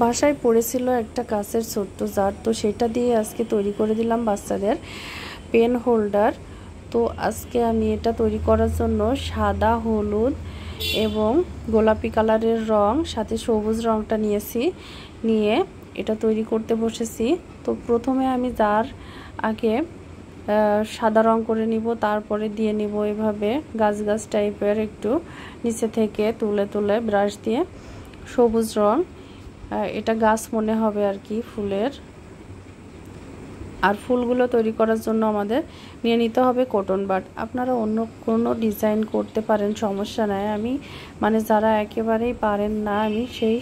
বাসায় পড়েছিল একটা কাঁচের ছোট্ট জার, তো সেটা দিয়ে আজকে তৈরি করে দিলাম বাচ্চাদের পেন হোল্ডার। তো আজকে আমি এটা তৈরি করার জন্য সাদা, হলুদ এবং গোলাপি কালারের রং, সাথে সবুজ রংটা নিয়েছি, নিয়ে এটা তৈরি করতে বসেছি। তো প্রথমে আমি জার আগে সাদা রং করে নিব, তারপরে দিয়ে নিব এভাবে গাছ গাছ টাইপের একটু নিচে থেকে তুলে তুলে ব্রাশ দিয়ে সবুজ রং। এটা গাছ মনে হবে আর কি ফুলের। আর ফুলগুলো তৈরি করার জন্য আমাদের নিয়ে নিতে হবে কটন বাড। আপনারা অন্য কোনো ডিজাইন করতে পারেন, সমস্যা নাই। আমি যারা একেবারেই পারেন না, আমি সেই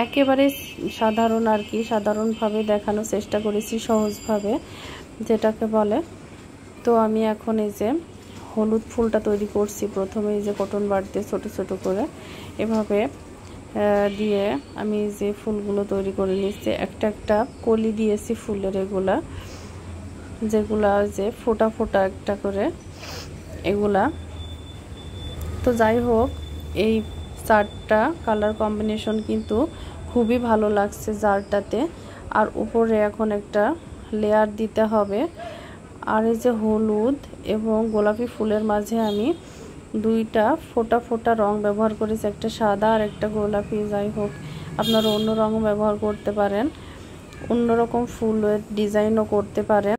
একেবারে সাধারণ আর কি, সাধারণভাবে দেখানোর চেষ্টা করেছি, সহজভাবে যেটাকে বলে। তো আমি এখন এই যে হলুদ ফুলটা তৈরি করছি। প্রথমে এই যে কটন বাড দিয়ে ছোট ছোট করে এভাবে দিয়ে আমি যে ফুলগুলো তৈরি করে নিয়েছি, একটা একটা কলি দিয়েছি ফুলের, যেগুলা যে ফোটা ফোটা একটা করে এগুলা। তো যাই হোক, এই চারটা কালার কম্বিনেশন কিন্তু খুবই ভালো লাগছে জারটাতে। আর উপরে এখন একটা লেয়ার দিতে হবে। আর এই যে হলুদ এবং গোলাপি ফুলের মাঝে আমি দুইটা ফোটা ফোটা রং ব্যবহার করেছি, একটা সাদা আর একটা গোলাপি। যাই হোক, আপনারা অন্য রঙও ব্যবহার করতে পারেন, অন্যরকম ফুলের ডিজাইনও করতে পারেন।